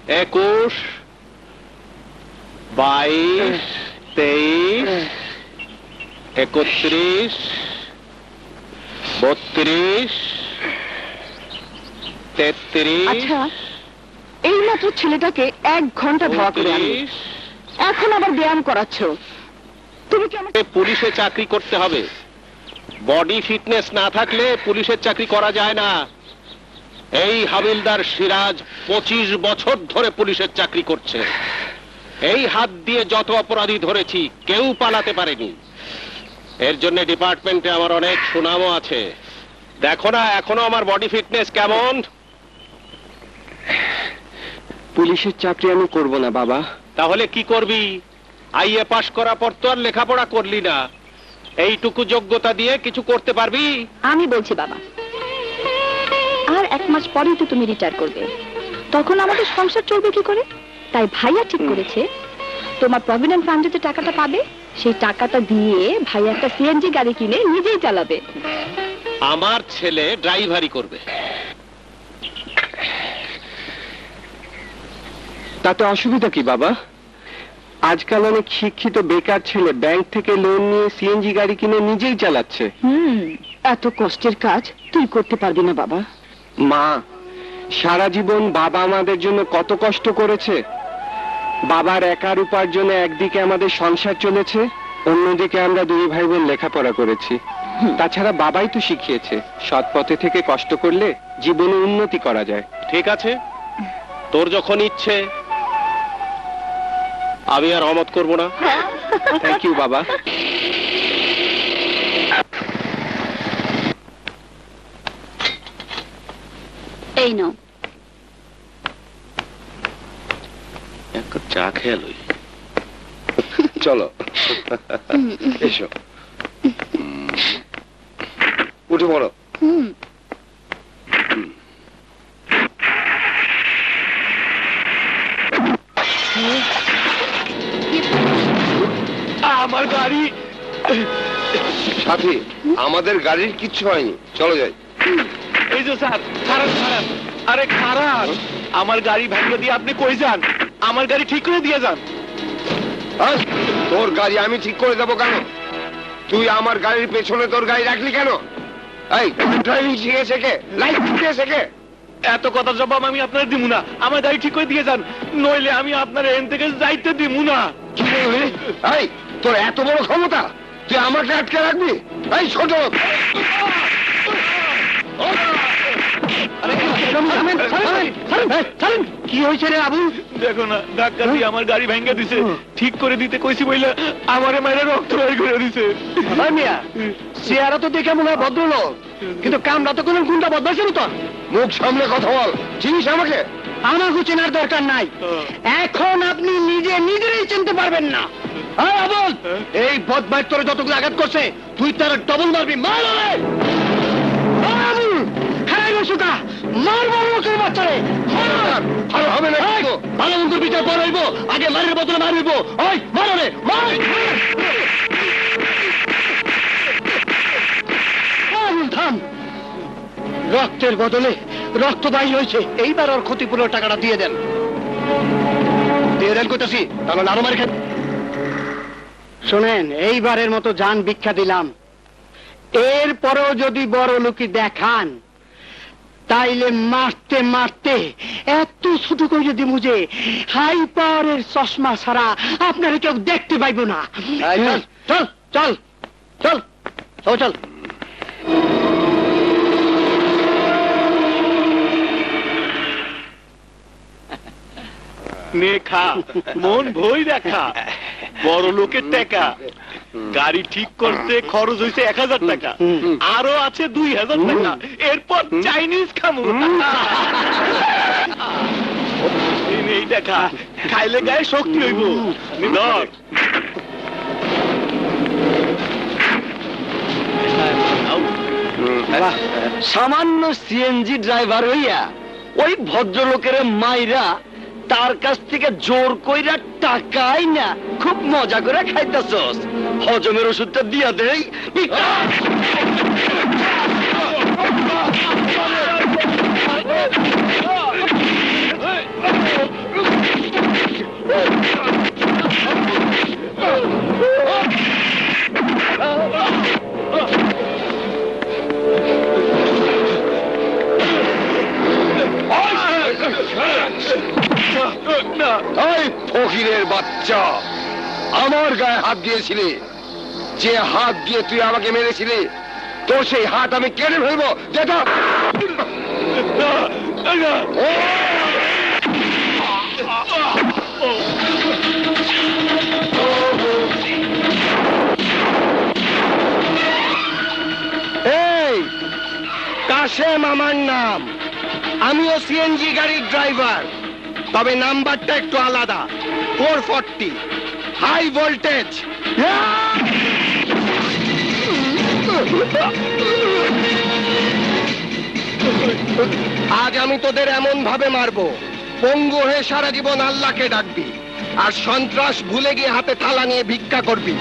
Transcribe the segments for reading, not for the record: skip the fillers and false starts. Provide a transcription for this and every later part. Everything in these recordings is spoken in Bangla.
21, 22, 23, 31, 32, 33। আচ্ছা, এইমাত্র ছেলেটাকে 1 ঘন্টা ধাওয়া করে আনলে, এখন আবার ব্যায়াম করাচ্ছ। তুমি কি আমাকে পুলিশে চাকরি করতে হবে। বডি ফিটনেস না থাকলে পুলিশের চাকরি করা যায় না। এই হাবিলদার সিরাজ 25 বছর ধরে পুলিশের চাকরি করছে। এই হাত দিয়ে যত অপরাধী ধরেছি কেউ পালাতে পারেনি। এর জন্য ডিপার্টমেন্টে আমার অনেক সুনামও আছে। দেখো না এখনো আমার বডি ফিটনেস কেমন। পুলিশের চাকরি আমি করব না বাবা। তাহলে কি করবি? আইএ পাশ করার পর তো আর লেখাপড়া করলি না। এইটুকু যোগ্যতা দিয়ে কিছু করতে পারবি? আমি বলছি বাবা, আর 1 মাস পরেই তো তুমি রিটায়ার করবে, তখন আমাদের সংসার চলবে কি করে? তাই ভাইয়া ঠিক করেছে, তোমার প্রভিডেন্ট ফান্ডে যে টাকাটা পাবে সেই টাকাটা দিয়ে ভাইয়া একটা সিএনজি গাড়ি কিনে নিজেই চালাবে। আমার ছেলে ড্রাইভারি করবে। তাতে অসুবিধা কি বাবা? আজকাল অনেক শিক্ষিত বেকার ছেলে ব্যাংক থেকে লোন নিয়ে সিএনজি গাড়ি কিনে নিজেই চালাচ্ছে। এত কষ্টের কাজ তুই করতে পারবি না বাবা। মা, সারা জীবন বাবা আমাদের জন্য কত কষ্ট করেছে। বাবার একার উপার্জনে একদিকে আমাদের সংসার চলেছে, অন্যদিকে আমরা 2 ভাই বোন লেখাপড়া করেছি। তাছাড়া বাবাই তো শিখিয়েছে সৎ পথে থেকে কষ্ট করলে জীবনে উন্নতি করা যায়। ঠিক আছে, তোর যখন ইচ্ছে, আমি আর অমত করব না। থ্যাংক ইউ বাবা। এই নাও। এক কাপ চা খেয়ে লই। চলো এসো, উঠে পড়ো। আমার গাড়ি। সাথী, আমাদের গাড়ির কিচ্ছু হয়নি, চলো যাই। এই যে স্যার, খারাপ খারাপ। আরে খারাপ, আমার গাড়ি ভেঙে দিয়ে আপনি কই যান? আমার গাড়ি ঠিক করে দিয়ে যান। আহ, তোর গাড়ি আমি ঠিক করে দেবো কেন? তুই আমার গাড়ির পেছনে তোর গাড়ি রাখলি কেন? এই ড্রাইভিং শিখেছে কে? লাইসেন্স শিখেছে কে? এত কথার জবাব আমি আপনার দিব না। আমার গাড়ি ঠিক করে দিয়ে যান, নইলে আমি আপনার এখান থেকে যাইতে দিব না। কি বললি? এই, তোর এত বড় ক্ষমতা, তুই আমাকে আটকে রাখবি? এই ছোট, কি হয়েছে রে আবু? দেখো না, ধাক্কা দিয়ে আমার গাড়ি ভেঙে দিছে। ঠিক করে দিতে কইছি বইলে আমারে মাইরে রক্ত বের করে দিছে। মিয়া, চেহারা তো দেখে মনে হয় ভদ্রলোক, কিন্তু কামরা তো কোন গুন্ডা বদমাইশের তো। মুখ সামনে কথা বল। চিনিস আমাকে? আমাকে চেনার দরকার নাই। এখন আপনি নিজেরই চিনতে পারবেন না। আবুল, এই বদমাইশ তোরে যতগুলো আঘাত করছে তুই তার ডবল মারবি। মার ওরে! আবুল, খাই বসুকা, মার মার লোকের বাচ্চারে। ভালো হবে না কিন্তু। ভালো মন্দ বিচার পর হইব, আগে মারের বদলে মার হইব। ওই মার ওরে, মার! আবুল থাম, রক্তের বদলে রক্ত দায়ী হয়েছে। এইবার ওর ক্ষতিপূরণ টাকাটা দিয়ে দেন। দিয়ে দেন কইতাছি, তাহলে আরো মার খেয়ে। শোনেন, এইবারের মতো জান ভিক্ষা দিলাম। এরপরেও যদি বড় লোকি দেখান, তাইলে মারতে মারতে এত ছোট করে দিমু যে হাই পাওয়ারের চশমা ছাড়া আপনারা কেউ দেখতে পাইব না। চল চল চল চল চল। নে খা, মন ভই দেখা। বড় লোকের টাকা। গাড়ি ঠিক করতে খরচ হয়েছে 1000 টাকা, আরো আছে 2000 টাকা। এরপর চাইনিজ খামু। এই দেখা খাইলে গায়ে শক্তি হইব। ধর। সামান্য সিএনজি ড্রাইভার হইয়া ওই ভদ্রলোকের মাইরা তার কাছ থেকে জোর কইরা টাকাই না খুব মজা করে খাইতেছস। হজমের ওষুধটা দিয়া দেই। ফকিরের বাচ্চা, আমার গায়ে হাত দিয়েছিলি। যে হাত দিয়ে তুই আমাকে মেরেছিলি, তোর সেই হাত আমি কেড়ে ফেলবো। যেটা এই কাশেম আমার নাম, আমিও সিএনজি গাড়ির ড্রাইভার, তবে নাম্বারটা একটু আলাদা, 440, হাই ভোল্টেজ। আজ আমি তোদের এমন ভাবে মারবো, পঙ্গু হয়ে সারা জীবন আল্লাহকে ডাকবি, আর সন্ত্রাস ভুলে গিয়ে হাতে থালা নিয়ে ভিক্ষা করবি।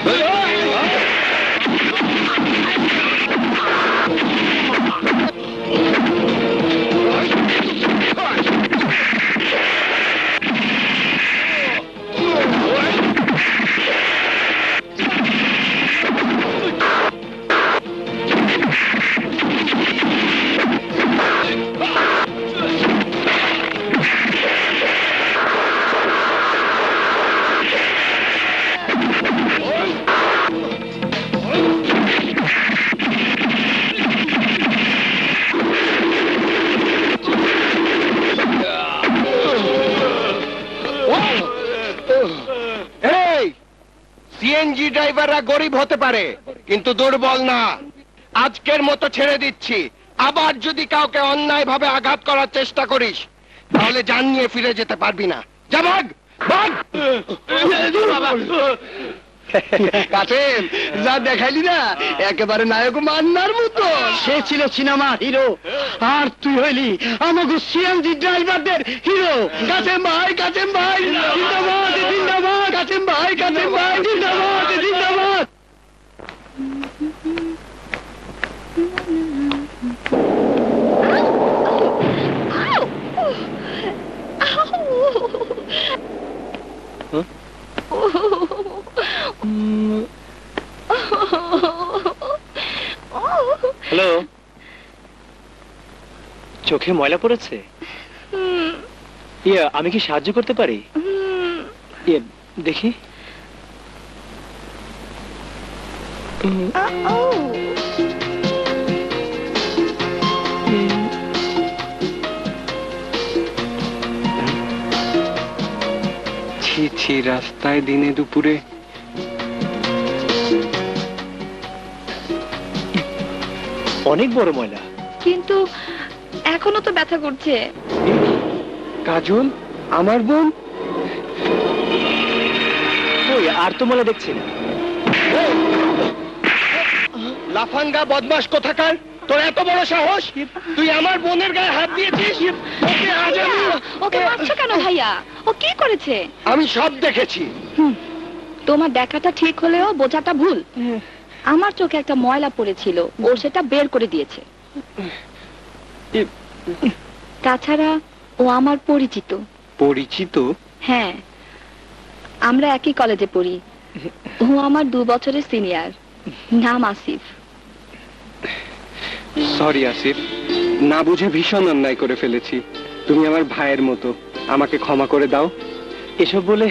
এই সিএনজি ড্রাইভাররা গরিব হতে পারে, কিন্তু দুর্বল না। আজকের মতো ছেড়ে দিচ্ছি, আবার যদি কাউকে অন্যায় ভাবে আঘাত করার চেষ্টা করিস, তাহলে জান নিয়ে ফিরে যেতে পারবি না। যা ভাগ, ভাগ। কাসেম, যা দেখাইলি না, একেবারে নায়ক মান্নার মতো। সে ছিল সিনেমা হিরো, আর তুই হইলি আমাকে সিএনজি ড্রাইভারদের হিরো। কাসেম ভাই, কাসেম ভাই জিন্দাবাদ, জিন্দাবাদ। কাসেম ভাই, কাসেম ভাই জিন্দাবাদ, জিন্দাবাদ। হ্যালো, চোখে ময়লা পড়েছে? ইয়ে, আমি কি সাহায্য করতে পারি? ইয়ে, দেখি। ছি ছি, রাস্তায় দিনে দুপুরে। অনেক বড় ময়লা। কিন্তু এখনো তো ব্যথা করছে। কাজল, আমার বোন। ওই আর তো ময়লা দেখছি না। লাফাঙ্গা বদমাশ কোথাকার, তোর এত বড় সাহস, তুই আমার বোনের গায়ে হাত দিয়েছিস। ওকে আজ আমি- ওকে মারছো কেন ভাইয়া? ও কি করেছে? আমি সব দেখেছি। তোমার দেখাটা ঠিক হলেও বোঝাটা ভুল। আমার চোখে একটা ময়লা পড়েছিল, ও সেটা বের করে দিয়েছে। তাছাড়া ও আমার পরিচিত। পরিচিত? হ্যাঁ, আমরা একই কলেজে পড়ি। ও আমার 2 বছরের সিনিয়র, নাম আসিফ। সরি আসিফ, না বুঝে ভীষণ অন্যায় করে ফেলেছি। তুমি আমার ভাইয়ের মতো, আমাকে ক্ষমা করে দাও। এসব বলে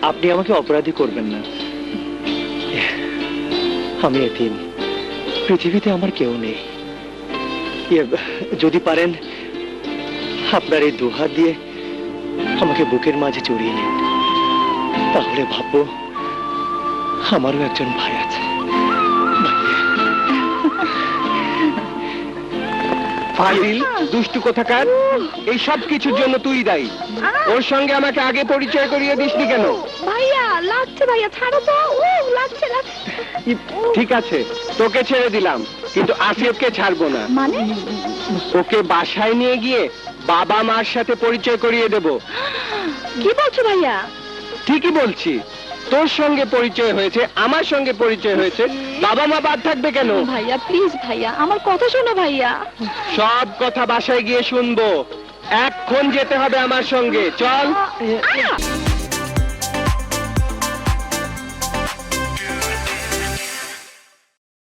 আপনি আমাকে অপরাধী করবেন না। আমি এতিম, পৃথিবীতে আমার কেউ নেই। ইয়ে, যদি পারেন আপনার এই দুহাত দিয়ে আমাকে বুকের মাঝে জড়িয়ে নিন, তাহলে ভাববো আমারও একজন ভাই আছে। ফাজিল, দুষ্টু কোথাকার, এই সব কিছুর জন্য তুই দায়ী। ওর সঙ্গে আমাকে আগে পরিচয় করিয়ে দিসনি কেন? ভাইয়া লাগছে, ভাইয়া ছাড়ো তো। ও লাগছে, লাগছে। ঠিক আছে, তোকে ছেড়ে দিলাম, কিন্তু আসিফকে ছাড়বো না। মানে? ওকে বাসায় নিয়ে গিয়ে বাবা মার সাথে পরিচয় করিয়ে দেব। কি বলছো ভাইয়া? ঠিকই বলছি, তোর সঙ্গে পরিচয় হয়েছে, আমার সঙ্গে পরিচয় হয়েছে, বাবা মা বাদ থাকবে কেন? ভাইয়া প্লিজ, ভাইয়া আমার কথা শোনো ভাইয়া। সব কথা বাসায় গিয়ে শুনবো। এখন যেতে হবে আমার সঙ্গে, চল। আহ!